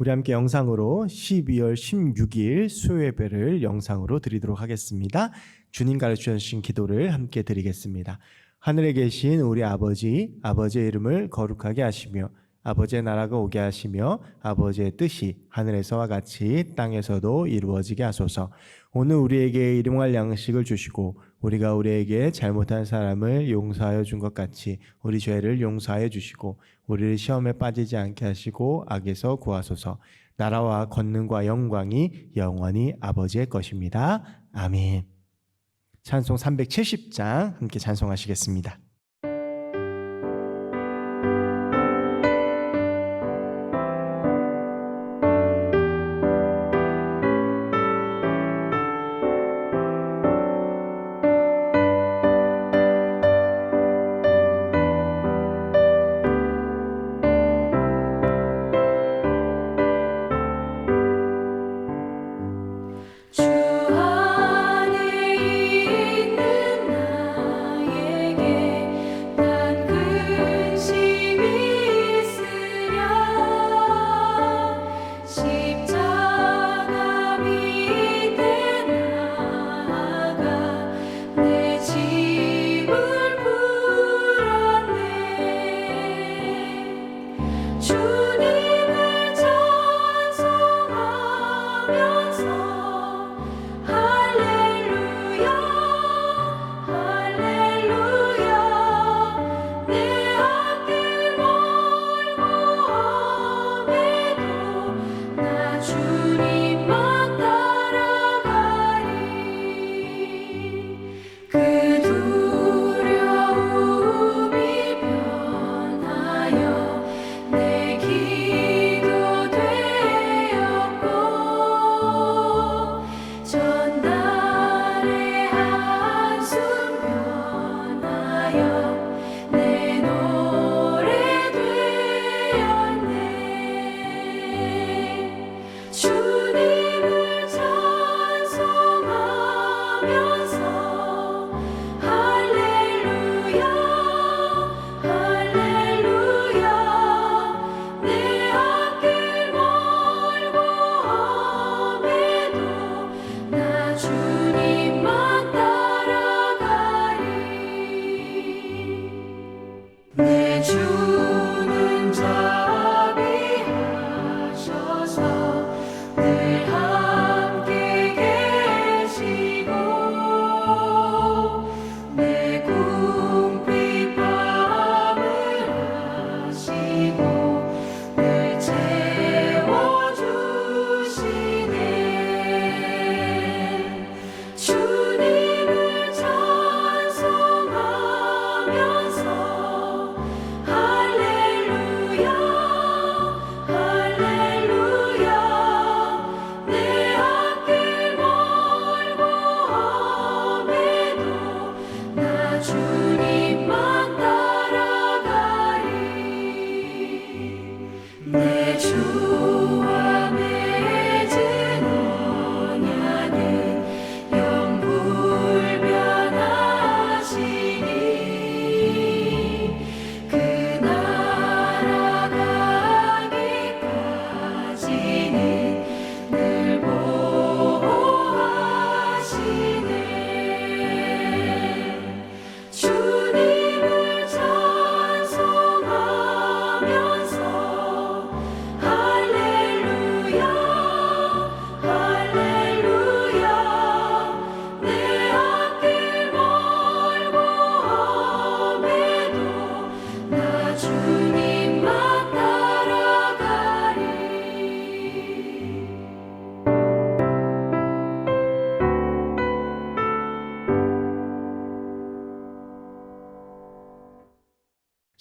우리 함께 영상으로 12월 16일 수요예배를 영상으로 드리도록 하겠습니다. 주님 가르쳐 주신 기도를 함께 드리겠습니다. 하늘에 계신 우리 아버지, 아버지의 이름을 거룩하게 하시며 아버지의 나라가 오게 하시며 아버지의 뜻이 하늘에서와 같이 땅에서도 이루어지게 하소서. 오늘 우리에게 일용할 양식을 주시고 우리가 우리에게 잘못한 사람을 용서하여 준 것 같이 우리 죄를 용서하여 주시고 우리를 시험에 빠지지 않게 하시고 악에서 구하소서. 나라와 권능과 영광이 영원히 아버지의 것입니다. 아멘. 찬송 370장 함께 찬송하시겠습니다.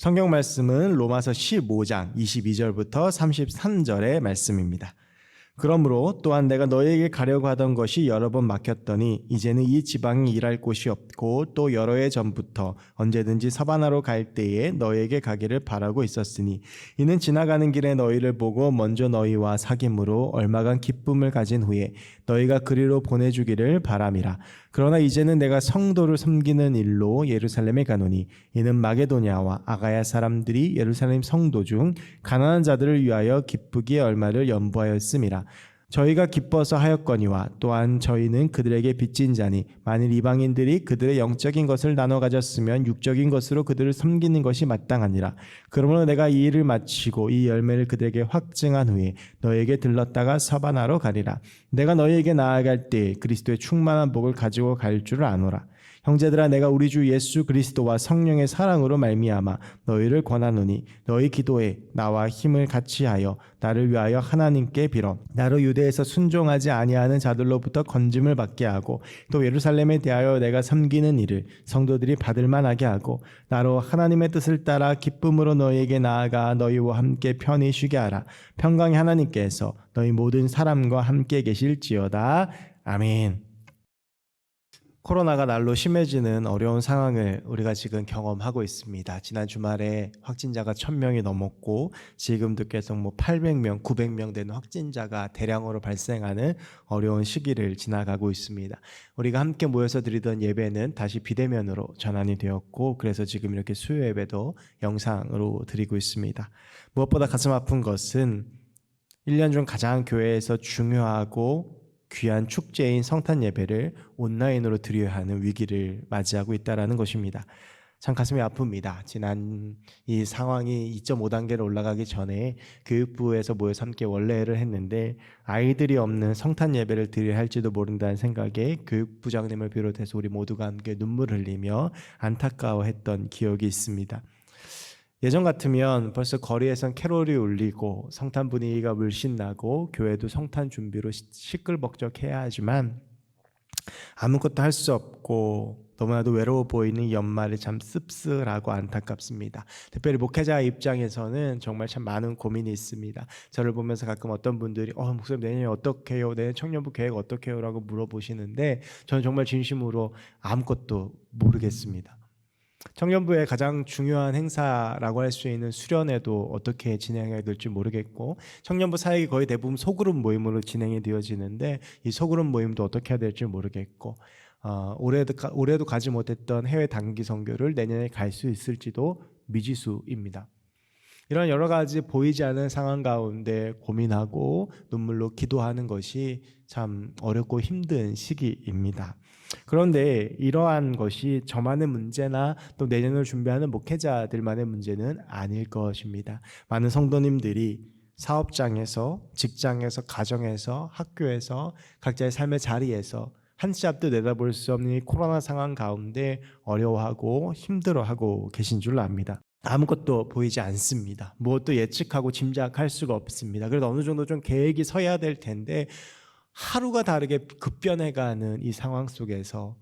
성경 말씀은 로마서 15장 22절부터 33절의 말씀입니다. 그러므로 또한 내가 너희에게 가려고 하던 것이 여러 번 막혔더니 이제는 이 지방이 일할 곳이 없고 또 여러 해 전부터 언제든지 서바나로 갈 때에 너희에게 가기를 바라고 있었으니 이는 지나가는 길에 너희를 보고 먼저 너희와 사귐으로 얼마간 기쁨을 가진 후에 너희가 그리로 보내주기를 바람이라. 그러나 이제는 내가 성도를 섬기는 일로 예루살렘에 가노니 이는 마게도냐와 아가야 사람들이 예루살렘 성도 중 가난한 자들을 위하여 기쁘기에 얼마를 연보하였음이라. 저희가 기뻐서 하였거니와 또한 저희는 그들에게 빚진 자니 만일 이방인들이 그들의 영적인 것을 나눠 가졌으면 육적인 것으로 그들을 섬기는 것이 마땅하니라. 그러므로 내가 이 일을 마치고 이 열매를 그들에게 확증한 후에 너에게 들렀다가 서바나로 가리라. 내가 너희에게 나아갈 때 그리스도의 충만한 복을 가지고 갈 줄을 아노라. 형제들아, 내가 우리 주 예수 그리스도와 성령의 사랑으로 말미암아 너희를 권하노니 너희 기도에 나와 힘을 같이하여 나를 위하여 하나님께 빌어 나로 유대에서 순종하지 아니하는 자들로부터 건짐을 받게 하고 또 예루살렘에 대하여 내가 섬기는 일을 성도들이 받을 만하게 하고 나로 하나님의 뜻을 따라 기쁨으로 너희에게 나아가 너희와 함께 편히 쉬게 하라. 평강의 하나님께서 너희 모든 사람과 함께 계실지어다. 아멘. 코로나가 날로 심해지는 어려운 상황을 우리가 지금 경험하고 있습니다. 지난 주말에 확진자가 1000명이 넘었고 지금도 계속 800명, 900명 되는 확진자가 대량으로 발생하는 어려운 시기를 지나가고 있습니다. 우리가 함께 모여서 드리던 예배는 다시 비대면으로 전환이 되었고 그래서 지금 이렇게 수요 예배도 영상으로 드리고 있습니다. 무엇보다 가슴 아픈 것은 1년 중 가장 교회에서 중요하고 귀한 축제인 성탄 예배를 온라인으로 드려야 하는 위기를 맞이하고 있다는 것입니다. 참 가슴이 아픕니다. 지난 이 상황이 2.5단계로 올라가기 전에 교육부에서 모여서 함께 원래를 했는데 아이들이 없는 성탄 예배를 드려야 할지도 모른다는 생각에 교육부장님을 비롯해서 우리 모두가 함께 눈물을 흘리며 안타까워했던 기억이 있습니다. 예전 같으면 벌써 거리에선 캐롤이 울리고 성탄 분위기가 물씬 나고 교회도 성탄 준비로 시끌벅적해야 하지만 아무것도 할 수 없고 너무나도 외로워 보이는 연말이 참 씁쓸하고 안타깝습니다. 특별히 목회자 입장에서는 정말 참 많은 고민이 있습니다. 저를 보면서 가끔 어떤 분들이 목사님 내년에 어떻게 해요? 내년 청년부 계획 어떻게 해요? 라고 물어보시는데 저는 정말 진심으로 아무것도 모르겠습니다. 청년부의 가장 중요한 행사라고 할 수 있는 수련회도 어떻게 진행해야 될지 모르겠고 청년부 사역이 거의 대부분 소그룹 모임으로 진행이 되어지는데 이 소그룹 모임도 어떻게 해야 될지 모르겠고 올해도 가지 못했던 해외 단기 선교를 내년에 갈 수 있을지도 미지수입니다. 이런 여러 가지 보이지 않는 상황 가운데 고민하고 눈물로 기도하는 것이 참 어렵고 힘든 시기입니다. 그런데 이러한 것이 저만의 문제나 또 내년을 준비하는 목회자들만의 문제는 아닐 것입니다. 많은 성도님들이 사업장에서, 직장에서, 가정에서, 학교에서, 각자의 삶의 자리에서 한 치 앞도 내다볼 수 없는 이 코로나 상황 가운데 어려워하고 힘들어하고 계신 줄 압니다. 아무것도 보이지 않습니다. 무엇도 예측하고 짐작할 수가 없습니다. 그래도 어느 정도 좀 계획이 서야 될 텐데 하루가 다르게 급변해가는 이 상황 속에서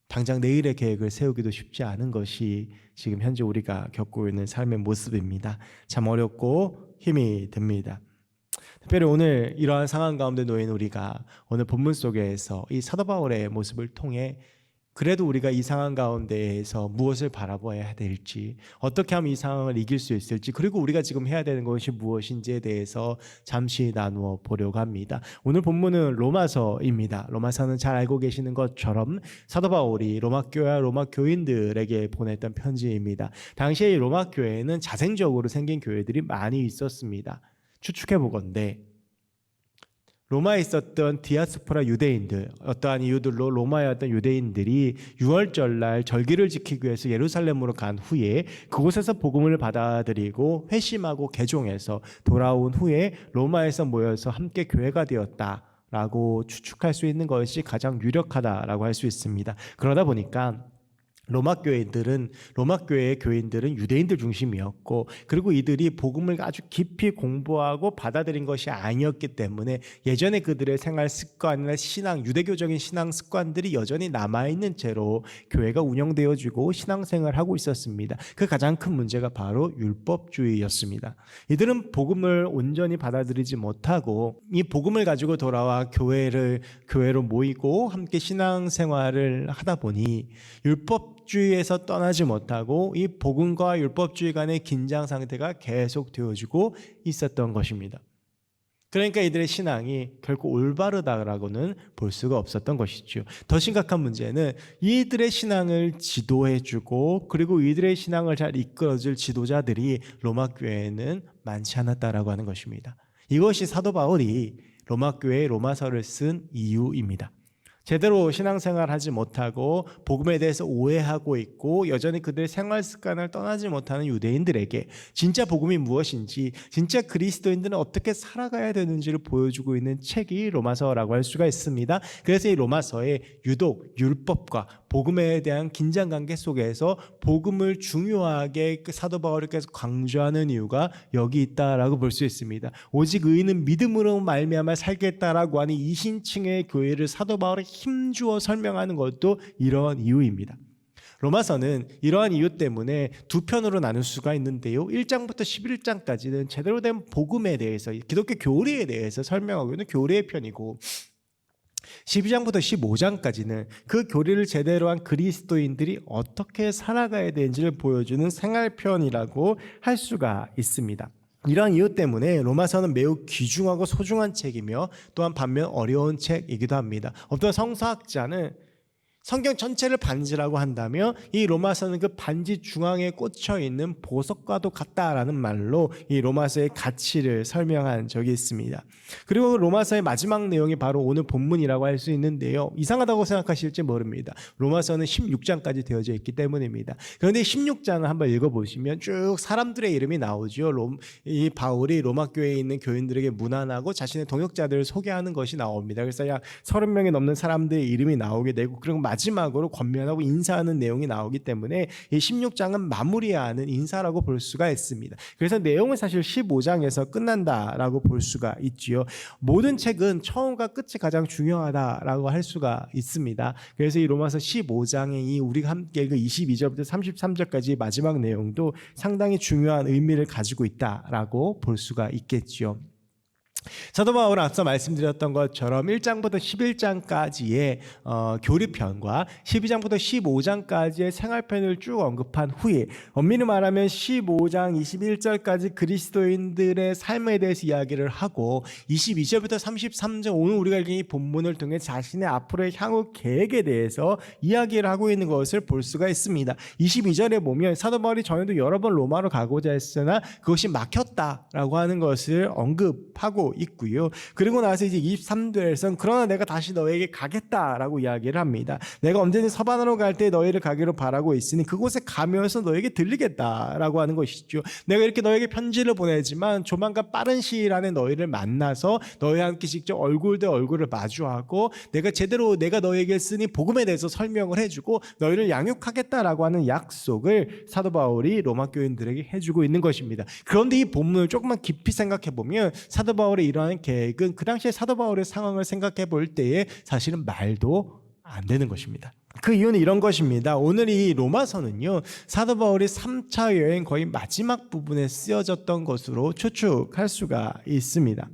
당장 내일의 계획을 세우기도 쉽지 않은 것이 지금 현재 우리가 겪고 있는 삶의 모습입니다. 참 어렵고 힘이 듭니다. 특별히 오늘 이러한 상황 가운데 놓인 우리가 오늘 본문 속에서 이 사도 바울의 모습을 통해 그래도 우리가 이 상황 가운데에서 무엇을 바라봐야 될지, 어떻게 하면 이 상황을 이길 수 있을지, 그리고 우리가 지금 해야 되는 것이 무엇인지에 대해서 잠시 나누어 보려고 합니다. 오늘 본문은 로마서입니다. 로마서는 잘 알고 계시는 것처럼 사도 바울이 로마 교회와 로마 교인들에게 보냈던 편지입니다. 당시에 이 로마 교회에는 자생적으로 생긴 교회들이 많이 있었습니다. 추측해 보건대 로마에 있었던 디아스포라 유대인들, 어떠한 이유들로 로마에 왔던 유대인들이 유월절날 절기를 지키기 위해서 예루살렘으로 간 후에 그곳에서 복음을 받아들이고 회심하고 개종해서 돌아온 후에 로마에서 모여서 함께 교회가 되었다라고 추측할 수 있는 것이 가장 유력하다라고 할 수 있습니다. 그러다 보니까 로마 교회의 교인들은 유대인들 중심이었고, 그리고 이들이 복음을 아주 깊이 공부하고 받아들인 것이 아니었기 때문에 예전에 그들의 생활 습관이나 유대교적인 신앙 습관들이 여전히 남아있는 채로 교회가 운영되어지고 신앙생활하고 있었습니다. 그 가장 큰 문제가 바로 율법주의였습니다. 이들은 복음을 온전히 받아들이지 못하고 이 복음을 가지고 돌아와 교회로 모이고 함께 신앙생활을 하다 보니 율법주의에서 떠나지 못하고 이 복음과 율법주의 간의 긴장 상태가 계속 되어지고 있었던 것입니다. 그러니까 이들의 신앙이 결코 올바르다라고는 볼 수가 없었던 것이죠. 더 심각한 문제는 이들의 신앙을 지도해주고 그리고 이들의 신앙을 잘 이끌어줄 지도자들이 로마 교회에는 많지 않았다라고 하는 것입니다. 이것이 사도 바울이 로마 교회에 로마서를 쓴 이유입니다. 제대로 신앙생활 하지 못하고 복음에 대해서 오해하고 있고 여전히 그들의 생활 습관을 떠나지 못하는 유대인들에게 진짜 복음이 무엇인지, 진짜 그리스도인들은 어떻게 살아가야 되는지를 보여주고 있는 책이 로마서라고 할 수가 있습니다. 그래서 이 로마서에 유독 율법과 복음에 대한 긴장관계 속에서 복음을 중요하게 사도 바울이 계속 강조하는 이유가 여기 있다라고 볼 수 있습니다. 오직 의인은 믿음으로 말미암아 살겠다라고 하는 이신층의 교회를 사도 바울이 힘주어 설명하는 것도 이러한 이유입니다. 로마서는 이러한 이유 때문에 두 편으로 나눌 수가 있는데요. 1장부터 11장까지는 제대로 된 복음에 대해서, 기독교 교리에 대해서 설명하고 있는 교리의 편이고, 12장부터 15장까지는 그 교리를 제대로 한 그리스도인들이 어떻게 살아가야 되는지를 보여주는 생활편이라고 할 수가 있습니다. 이러한 이유 때문에 로마서는 매우 귀중하고 소중한 책이며 또한 반면 어려운 책이기도 합니다. 어떤 성서학자는 성경 전체를 반지라고 한다면 이 로마서는 그 반지 중앙에 꽂혀 있는 보석과도 같다라는 말로 이 로마서의 가치를 설명한 적이 있습니다. 그리고 로마서의 마지막 내용이 바로 오늘 본문이라고 할 수 있는데요. 이상하다고 생각하실지 모릅니다. 로마서는 16장까지 되어져 있기 때문입니다. 그런데 16장을 한번 읽어보시면 쭉 사람들의 이름이 나오죠. 이 바울이 로마 교회에 있는 교인들에게 문안하고 자신의 동역자들을 소개하는 것이 나옵니다. 그래서 약 30명이 넘는 사람들의 이름이 나오게 되고, 그리고 마지막으로 권면하고 인사하는 내용이 나오기 때문에 이 16장은 마무리하는 인사라고 볼 수가 있습니다. 그래서 내용은 사실 15장에서 끝난다라고 볼 수가 있지요. 모든 책은 처음과 끝이 가장 중요하다라고 할 수가 있습니다. 그래서 이 로마서 15장의 이 우리가 함께 읽은 22절부터 33절까지 마지막 내용도 상당히 중요한 의미를 가지고 있다라고 볼 수가 있겠지요. 사도 바울은 앞서 말씀드렸던 것처럼 1장부터 11장까지의 교리편과 12장부터 15장까지의 생활편을 쭉 언급한 후에 엄밀히 말하면 15장 21절까지 그리스도인들의 삶에 대해서 이야기를 하고 22절부터 33절 오늘 우리가 읽은 이 본문을 통해 자신의 앞으로의 향후 계획에 대해서 이야기를 하고 있는 것을 볼 수가 있습니다. 22절에 보면 사도 바울이 전에도 여러 번 로마로 가고자 했으나 그것이 막혔다라고 하는 것을 언급하고 있고요. 그리고 나서 이제 23절에서는 그러나 내가 다시 너에게 가겠다라고 이야기를 합니다. 내가 언제든 서반으로 갈 때 너희를 가기로 바라고 있으니 그곳에 가면서 너에게 들리겠다라고 하는 것이죠. 내가 이렇게 너에게 편지를 보내지만 조만간 빠른 시일 안에 너희를 만나서 너희와 함께 직접 얼굴 대 얼굴을 마주하고 내가 너에게 쓰니 복음에 대해서 설명을 해주고 너희를 양육하겠다라고 하는 약속을 사도 바울이 로마 교인들에게 해주고 있는 것입니다. 그런데 이 본문을 조금만 깊이 생각해 보면 사도 바울의 이러한 계획은 그 당시에 사도 바울의 상황을 생각해 볼 때에 사실은 말도 안 되는 것입니다. 그 이유는 이런 것입니다. 오늘 이 로마서는요, 사도 바울이 3차 여행 거의 마지막 부분에 쓰여졌던 것으로 추측할 수가 있습니다.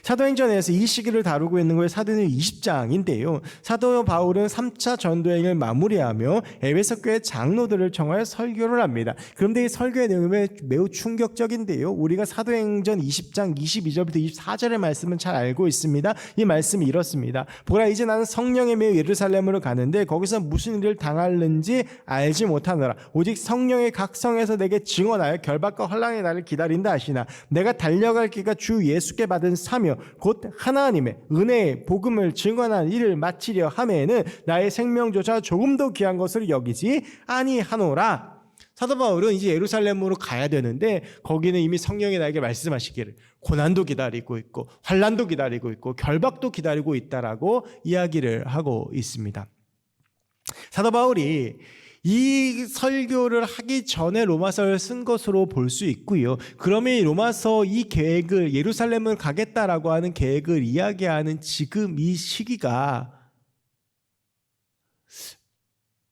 사도행전에서 이 시기를 다루고 있는 것이 사도행전 20장인데요. 사도 바울은 3차 전도행을 마무리하며 에베소 교회 장로들을 청하여 설교를 합니다. 그런데 이 설교의 내용이 매우 충격적인데요. 우리가 사도행전 20장 22절부터 24절의 말씀은 잘 알고 있습니다. 이 말씀이 이렇습니다. 보라, 이제 나는 성령에 매여 예루살렘으로 가는데 거기서 무슨 일을 당할는지 알지 못하노라. 오직 성령의 각성에서 내게 증언하여 결박과 환난의 날을 기다린다 하시나 내가 달려갈 길가 주 예수께 받은 사며 곧 하나님의 은혜의 복음을 증언한 일을 마치려 하매는 나의 생명조차 조금도 귀한 것을 여기지 아니하노라. 사도 바울은 이제 예루살렘으로 가야 되는데 거기는 이미 성령이 나에게 말씀하시기를 고난도 기다리고 있고 환난도 기다리고 있고 결박도 기다리고 있다라고 이야기를 하고 있습니다. 사도 바울이 이 설교를 하기 전에 로마서를 쓴 것으로 볼 수 있고요. 그러면 이 로마서 이 계획을, 예루살렘을 가겠다라고 하는 계획을 이야기하는 지금 이 시기가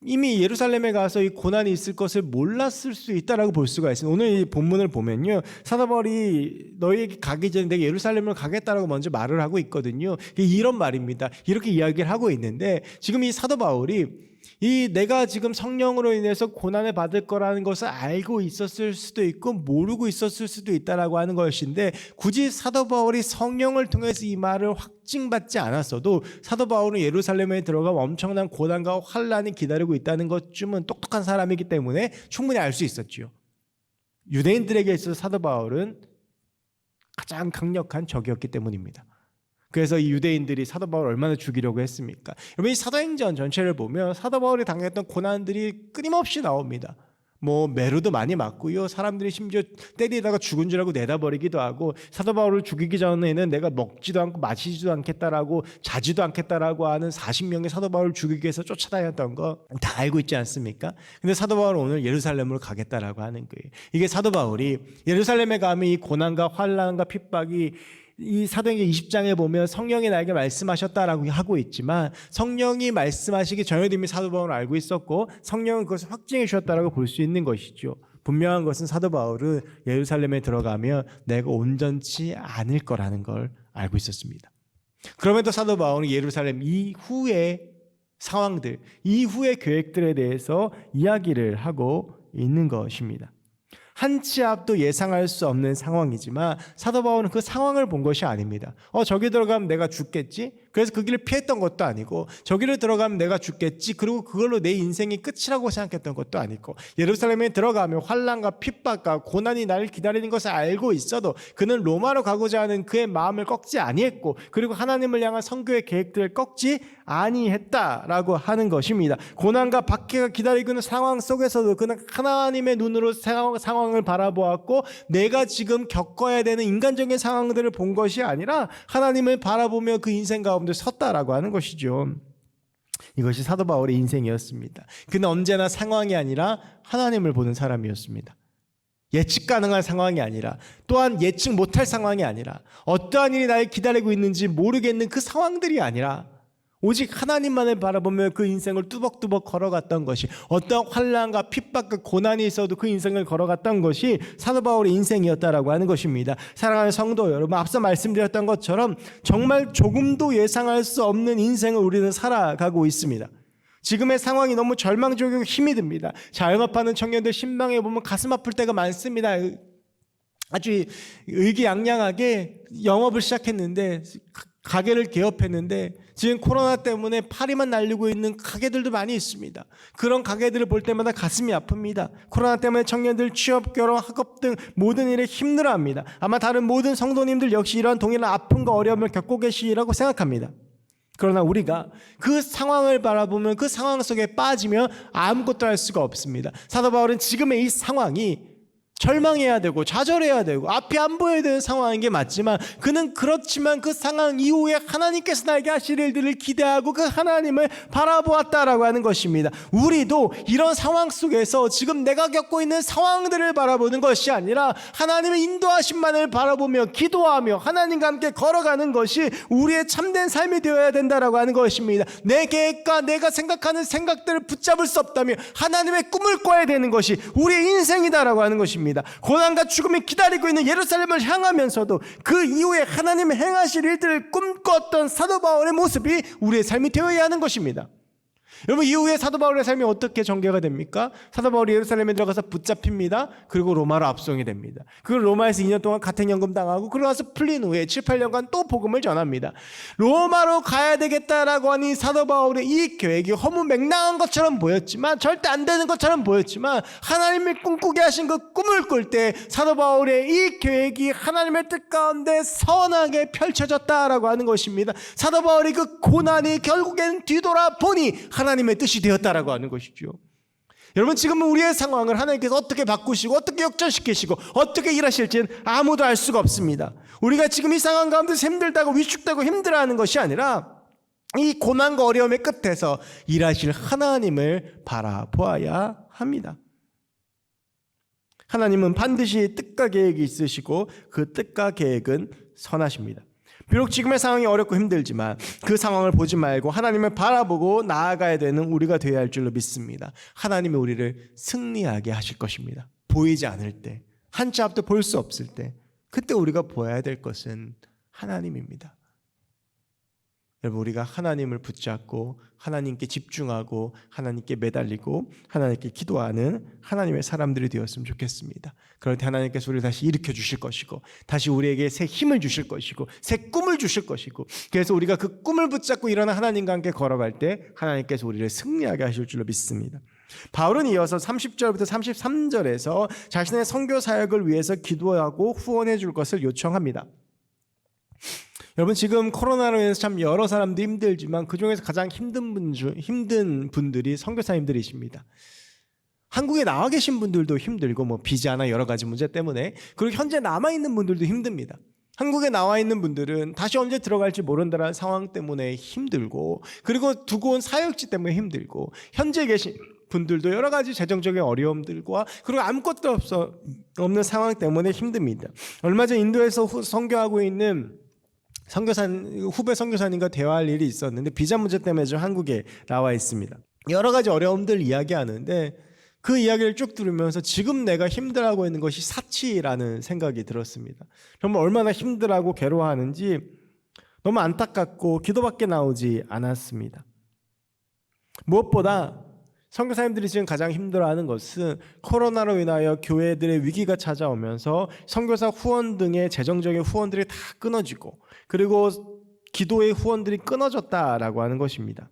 이미 예루살렘에 가서 이 고난이 있을 것을 몰랐을 수 있다라고 볼 수가 있습니다. 오늘 이 본문을 보면요, 사도 바울이 너희에게 가기 전에 내가 예루살렘을 가겠다라고 먼저 말을 하고 있거든요. 이런 말입니다. 이렇게 이야기를 하고 있는데, 지금 이 사도 바울이 이 내가 지금 성령으로 인해서 고난을 받을 거라는 것을 알고 있었을 수도 있고 모르고 있었을 수도 있다라고 하는 것인데, 굳이 사도 바울이 성령을 통해서 이 말을 확증받지 않았어도 사도 바울은 예루살렘에 들어가면 엄청난 고난과 환란이 기다리고 있다는 것쯤은 똑똑한 사람이기 때문에 충분히 알 수 있었죠. 유대인들에게 있어서 사도 바울은 가장 강력한 적이었기 때문입니다. 그래서 이 유대인들이 사도 바울을 얼마나 죽이려고 했습니까? 여러분, 이 사도행전 전체를 보면 사도 바울이 당했던 고난들이 끊임없이 나옵니다. 뭐 매로도 많이 맞고요, 사람들이 심지어 때리다가 죽은 줄 알고 내다버리기도 하고, 사도 바울을 죽이기 전에는 내가 먹지도 않고 마시지도 않겠다라고 자지도 않겠다라고 하는 40명의 사도 바울을 죽이기 위해서 쫓아다녔던 거 다 알고 있지 않습니까? 근데 사도 바울은 오늘 예루살렘으로 가겠다라고 하는 거예요. 이게 사도 바울이 예루살렘에 가면 이 고난과 환난과 핍박이, 이 사도행전 20장에 보면 성령이 나에게 말씀하셨다라고 하고 있지만, 성령이 말씀하시기 전에도 이미 사도 바울은 알고 있었고 성령은 그것을 확증해 주셨다라고 볼 수 있는 것이죠. 분명한 것은 사도 바울은 예루살렘에 들어가면 내가 온전치 않을 거라는 걸 알고 있었습니다. 그럼에도 사도 바울은 예루살렘 이후의 상황들, 이후의 계획들에 대해서 이야기를 하고 있는 것입니다. 한 치 앞도 예상할 수 없는 상황이지만 사도 바울은 그 상황을 본 것이 아닙니다. 저기 들어가면 내가 죽겠지? 그래서 그 길을 피했던 것도 아니고, 저기를 들어가면 내가 죽겠지, 그리고 그걸로 내 인생이 끝이라고 생각했던 것도 아니고, 예루살렘에 들어가면 환난과 핍박과 고난이 나를 기다리는 것을 알고 있어도 그는 로마로 가고자 하는 그의 마음을 꺾지 아니했고, 그리고 하나님을 향한 선교의 계획들을 꺾지 아니했다라고 하는 것입니다. 고난과 박해가 기다리고 있는 상황 속에서도 그는 하나님의 눈으로 상황을 바라보았고, 내가 지금 겪어야 되는 인간적인 상황들을 본 것이 아니라 하나님을 바라보며 그 인생 가운데 섰다라고 하는 것이죠. 이것이 사도 바울의 인생이었습니다. 그는 언제나 상황이 아니라 하나님을 보는 사람이었습니다. 예측 가능한 상황이 아니라, 또한 예측 못할 상황이 아니라, 어떠한 일이 나를 기다리고 있는지 모르겠는 그 상황들이 아니라 오직 하나님만을 바라보며 그 인생을 뚜벅뚜벅 걸어갔던 것이, 어떤 환난과 핍박과 고난이 있어도 그 인생을 걸어갔던 것이 사도 바울의 인생이었다라고 하는 것입니다. 사랑하는 성도 여러분, 앞서 말씀드렸던 것처럼 정말 조금도 예상할 수 없는 인생을 우리는 살아가고 있습니다. 지금의 상황이 너무 절망적이고 힘이 듭니다. 자영업하는 청년들 신방에 보면 가슴 아플 때가 많습니다. 아주 의기양양하게 영업을 시작했는데, 가게를 개업했는데 지금 코로나 때문에 파리만 날리고 있는 가게들도 많이 있습니다. 그런 가게들을 볼 때마다 가슴이 아픕니다. 코로나 때문에 청년들 취업, 결혼, 학업 등 모든 일에 힘들어합니다. 아마 다른 모든 성도님들 역시 이러한 동일한 아픔과 어려움을 겪고 계시리라고 생각합니다. 그러나 우리가 그 상황을 바라보면 그 상황 속에 빠지면 아무것도 할 수가 없습니다. 사도 바울은 지금의 이 상황이 절망해야 되고 좌절해야 되고 앞이 안 보여야 되는 상황인 게 맞지만, 그는 그렇지만 그 상황 이후에 하나님께서 나에게 하실 일들을 기대하고 그 하나님을 바라보았다라고 하는 것입니다. 우리도 이런 상황 속에서 지금 내가 겪고 있는 상황들을 바라보는 것이 아니라 하나님의 인도하심만을 바라보며 기도하며 하나님과 함께 걸어가는 것이 우리의 참된 삶이 되어야 된다라고 하는 것입니다. 내 계획과 내가 생각하는 생각들을 붙잡을 수 없다면 하나님의 꿈을 꿔야 되는 것이 우리의 인생이다라고 하는 것입니다. 고난과 죽음이 기다리고 있는 예루살렘을 향하면서도 그 이후에 하나님이 행하실 일들을 꿈꿨던 사도 바울의 모습이 우리의 삶이 되어야 하는 것입니다. 여러분, 이후에 사도 바울의 삶이 어떻게 전개가 됩니까? 사도 바울이 예루살렘에 들어가서 붙잡힙니다. 그리고 로마로 압송이 됩니다. 그리고 로마에서 2년 동안 가택연금 당하고, 그러고 나서 풀린 후에 7, 8년간 또 복음을 전합니다. 로마로 가야 되겠다라고 하니 사도 바울의 이 계획이 허무맹랑한 것처럼 보였지만, 절대 안 되는 것처럼 보였지만, 하나님이 꿈꾸게 하신 그 꿈을 꿀 때 사도 바울의 이 계획이 하나님의 뜻 가운데 선하게 펼쳐졌다라고 하는 것입니다. 사도 바울이 그 고난이 결국엔 뒤돌아보니 하나님의 뜻이 되었다라고 하는 것이죠. 여러분, 지금은 우리의 상황을 하나님께서 어떻게 바꾸시고 어떻게 역전시키시고 어떻게 일하실지는 아무도 알 수가 없습니다. 우리가 지금 이 상황 가운데서 힘들다고 위축되고 힘들어하는 것이 아니라 이 고난과 어려움의 끝에서 일하실 하나님을 바라보아야 합니다. 하나님은 반드시 뜻과 계획이 있으시고 그 뜻과 계획은 선하십니다. 비록 지금의 상황이 어렵고 힘들지만 그 상황을 보지 말고 하나님을 바라보고 나아가야 되는 우리가 되어야 할 줄로 믿습니다. 하나님이 우리를 승리하게 하실 것입니다. 보이지 않을 때, 한치 앞도 볼 수 없을 때, 그때 우리가 보아야 될 것은 하나님입니다. 여러분, 우리가 하나님을 붙잡고 하나님께 집중하고 하나님께 매달리고 하나님께 기도하는 하나님의 사람들이 되었으면 좋겠습니다. 그럴 때 하나님께서 우리를 다시 일으켜 주실 것이고 다시 우리에게 새 힘을 주실 것이고 새 꿈을 주실 것이고, 그래서 우리가 그 꿈을 붙잡고 일어나 하나님과 함께 걸어갈 때 하나님께서 우리를 승리하게 하실 줄로 믿습니다. 바울은 이어서 30절부터 33절에서 자신의 선교 사역을 위해서 기도하고 후원해 줄 것을 요청합니다. 여러분, 지금 코로나로 인해서 참 여러 사람도 힘들지만 그중에서 가장 힘든 분들이 선교사님들이십니다. 한국에 나와 계신 분들도 힘들고 비자나 여러 가지 문제 때문에, 그리고 현재 남아있는 분들도 힘듭니다. 한국에 나와 있는 분들은 다시 언제 들어갈지 모른다는 상황 때문에 힘들고, 그리고 두고 온 사역지 때문에 힘들고, 현재 계신 분들도 여러 가지 재정적인 어려움들과 그리고 아무것도 없는 상황 때문에 힘듭니다. 얼마 전 인도에서 선교하고 있는 후배 선교사님과 대화할 일이 있었는데 비자 문제 때문에 지금 한국에 나와 있습니다. 여러 가지 어려움들 이야기하는데 그 이야기를 쭉 들으면서 지금 내가 힘들어하고 있는 것이 사치라는 생각이 들었습니다. 정말 얼마나 힘들어하고 괴로워하는지 너무 안타깝고 기도밖에 나오지 않았습니다. 무엇보다 선교사님들이 지금 가장 힘들어하는 것은 코로나로 인하여 교회들의 위기가 찾아오면서 선교사 후원 등의 재정적인 후원들이 다 끊어지고, 그리고 기도의 후원들이 끊어졌다라고 하는 것입니다.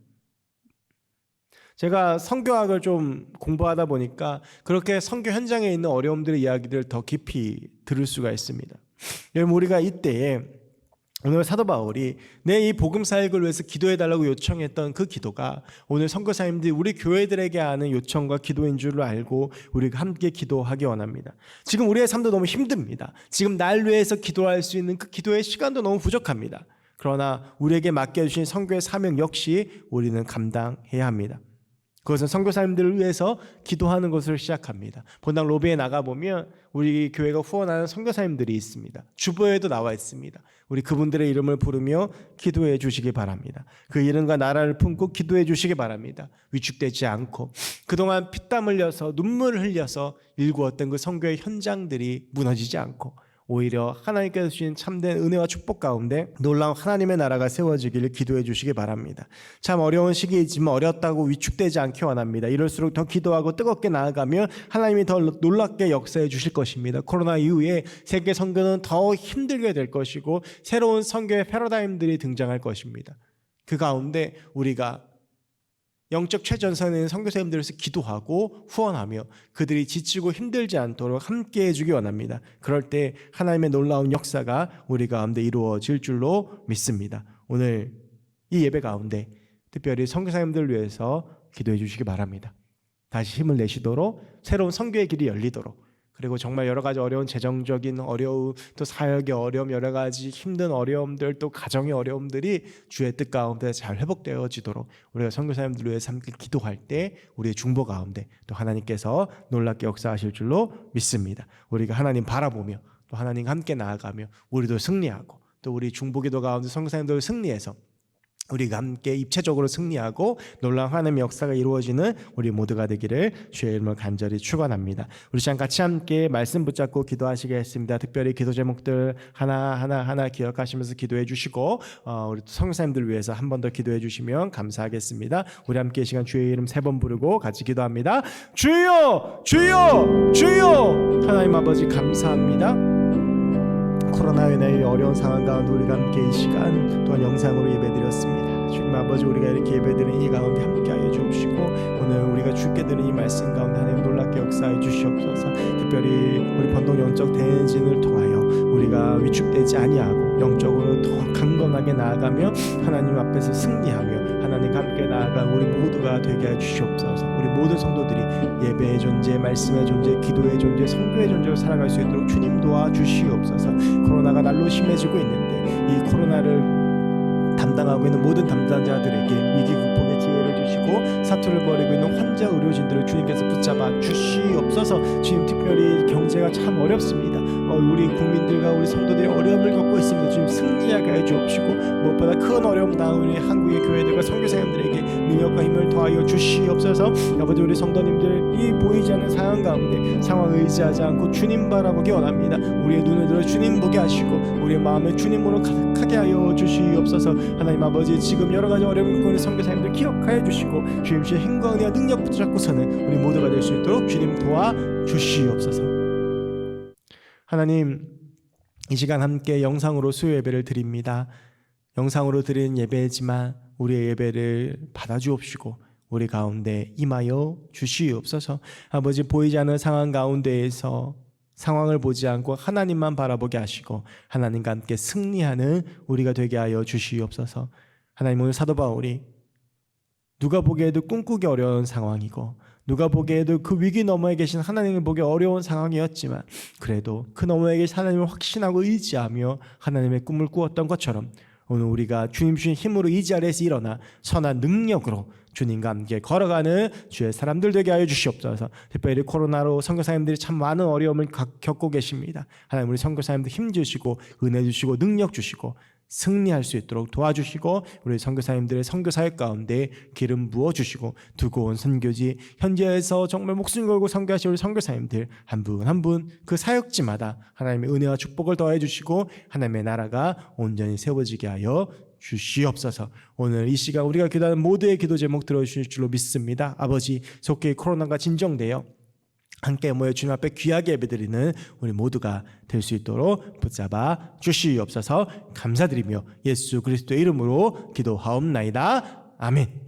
제가 선교학을 좀 공부하다 보니까 그렇게 선교 현장에 있는 어려움들의 이야기들을 더 깊이 들을 수가 있습니다. 여러분, 우리가 이때에 오늘 사도 바울이 내 이 복음 사역을 위해서 기도해달라고 요청했던 그 기도가 오늘 선교사님들이 우리 교회들에게 하는 요청과 기도인 줄을 알고 우리가 함께 기도하기 원합니다. 지금 우리의 삶도 너무 힘듭니다. 지금 날 위해서 기도할 수 있는 그 기도의 시간도 너무 부족합니다. 그러나 우리에게 맡겨주신 선교의 사명 역시 우리는 감당해야 합니다. 그것은 선교사님들을 위해서 기도하는 것을 시작합니다. 본당 로비에 나가보면 우리 교회가 후원하는 선교사님들이 있습니다. 주보에도 나와 있습니다. 우리 그분들의 이름을 부르며 기도해 주시기 바랍니다. 그 이름과 나라를 품고 기도해 주시기 바랍니다. 위축되지 않고 그동안 피땀 흘려서 눈물을 흘려서 일구었던 그 선교의 현장들이 무너지지 않고 오히려 하나님께서 주신 참된 은혜와 축복 가운데 놀라운 하나님의 나라가 세워지기를 기도해 주시기 바랍니다. 참 어려운 시기이지만 어렵다고 위축되지 않기 원합니다. 이럴수록 더 기도하고 뜨겁게 나아가면 하나님이 더 놀랍게 역사해 주실 것입니다. 코로나 이후에 세계 선교는 더 힘들게 될 것이고 새로운 선교의 패러다임들이 등장할 것입니다. 그 가운데 우리가 영적 최전선에 있는 선교사님들에서 기도하고 후원하며 그들이 지치고 힘들지 않도록 함께 해주기 원합니다. 그럴 때 하나님의 놀라운 역사가 우리 가운데 이루어질 줄로 믿습니다. 오늘 이 예배 가운데 특별히 선교사님들을 위해서 기도해 주시기 바랍니다. 다시 힘을 내시도록 새로운 선교의 길이 열리도록, 그리고 정말 여러 가지 어려운 재정적인 어려움, 또 사역의 어려움, 여러 가지 힘든 어려움들, 또 가정의 어려움들이 주의 뜻 가운데 잘 회복되어지도록 우리가 선교사님들을 위해서 함께 기도할 때 우리의 중보 가운데 또 하나님께서 놀랍게 역사하실 줄로 믿습니다. 우리가 하나님 바라보며 또 하나님과 함께 나아가며 우리도 승리하고 또 우리 중보기도 가운데 선교사님들 승리해서 우리가 함께 입체적으로 승리하고 놀라운 하나님의 역사가 이루어지는 우리 모두가 되기를 주의 이름으로 간절히 축원합니다. 우리 시간 같이 함께 말씀 붙잡고 기도하시겠습니다. 특별히 기도 제목들 하나 기억하시면서 기도해 주시고 우리 선교사님들 위해서 한 번 더 기도해 주시면 감사하겠습니다. 우리 함께 이 시간 주의 이름 3번 부르고 같이 기도합니다. 주여 주여 주여. 하나님 아버지 감사합니다. 코로나로 인해 어려운 상황 가운데 우리가 함께 이 시간 또한 영상으로 예배드렸습니다. 주님 아버지, 우리가 이렇게 예배드리는 이 가운데 함께하여 주옵시고 오늘 우리가 주께 드리는 이 말씀 가운데 하나님 놀랍게 역사해 주시옵소서. 특별히 우리 번동 영적 대행진을 통하여 우리가 위축되지 아니하고 영적으로 더 강건하게 나아가며 하나님 앞에서 승리하며 하나님과 함께 나아가 우리 모두가 되게 해 주시옵소서. 우리 모든 성도들이 예배의 존재, 말씀의 존재, 기도의 존재, 선교의 존재로 살아갈 수 있도록 주님 도와주시옵소서. 코로나가 날로 심해지고 있는데 이 코로나를 담당하고 있는 모든 담당자들에게 위기 극복의 지혜를 주시고 사투를 벌이고 있는 환자 의료진들을 주님께서 붙잡아 주시옵소서. 주님, 특별히 경제가 참 어렵습니다. 우리 국민들과 우리 성도들이 어려움을 겪고 있습니다. 주님, 승리하게 해 주옵시고 무엇보다 큰 어려움 당한 우리 한국의 교회들과 선교사님들에게 능력과 힘을 더하여 주시옵소서. 아버지, 우리 성도님들 이 보이지 않는 상황 가운데 상황을 의지하지 않고 주님 바라보기 원합니다. 우리의 눈을 들어 주님 보게 하시고 우리의 마음에 주님으로 가득하게 하여 주시옵소서. 하나님 아버지, 지금 여러 가지 어려움을 겪고 있는 선교사님들 기억하여 주시고 주님의 힘과 은혜와 능력 붙잡고서는 우리 모두가 될 수 있도록 주님 도와 주시옵소서. 하나님, 이 시간 함께 영상으로 수요 예배를 드립니다. 영상으로 드리는 예배지만 우리의 예배를 받아주옵시고 우리 가운데 임하여 주시옵소서. 아버지, 보이지 않는 상황 가운데에서 상황을 보지 않고 하나님만 바라보게 하시고 하나님과 함께 승리하는 우리가 되게 하여 주시옵소서. 하나님, 오늘 사도 바울이 누가 보기에도 꿈꾸기 어려운 상황이고 누가 보기에도 그 위기 너머에 계신 하나님을 보기 어려운 상황이었지만 그래도 그 너머에 계신 하나님을 확신하고 의지하며 하나님의 꿈을 꾸었던 것처럼 오늘 우리가 주님 주신 힘으로 이 자리에서 일어나 선한 능력으로 주님과 함께 걸어가는 주의 사람들 되게 하여 주시옵소서. 특별히 코로나로 선교사님들이 참 많은 어려움을 겪고 계십니다. 하나님, 우리 선교사님들 힘 주시고 은혜 주시고 능력 주시고 승리할 수 있도록 도와주시고 우리 선교사님들의 선교사역 가운데 기름 부어주시고 두고 온 선교지 현지에서 정말 목숨 걸고 선교하실 우리 선교사님들 한 분 한 분 그 사역지마다 하나님의 은혜와 축복을 더해 주시고 하나님의 나라가 온전히 세워지게 하여 주시옵소서. 오늘 이 시간 우리가 기도하는 모두의 기도 제목 들어주실 줄로 믿습니다. 아버지, 속히 코로나가 진정되어 함께 모여 주님 앞에 귀하게 예배드리는 우리 모두가 될 수 있도록 붙잡아 주시옵소서. 감사드리며 예수 그리스도의 이름으로 기도하옵나이다. 아멘.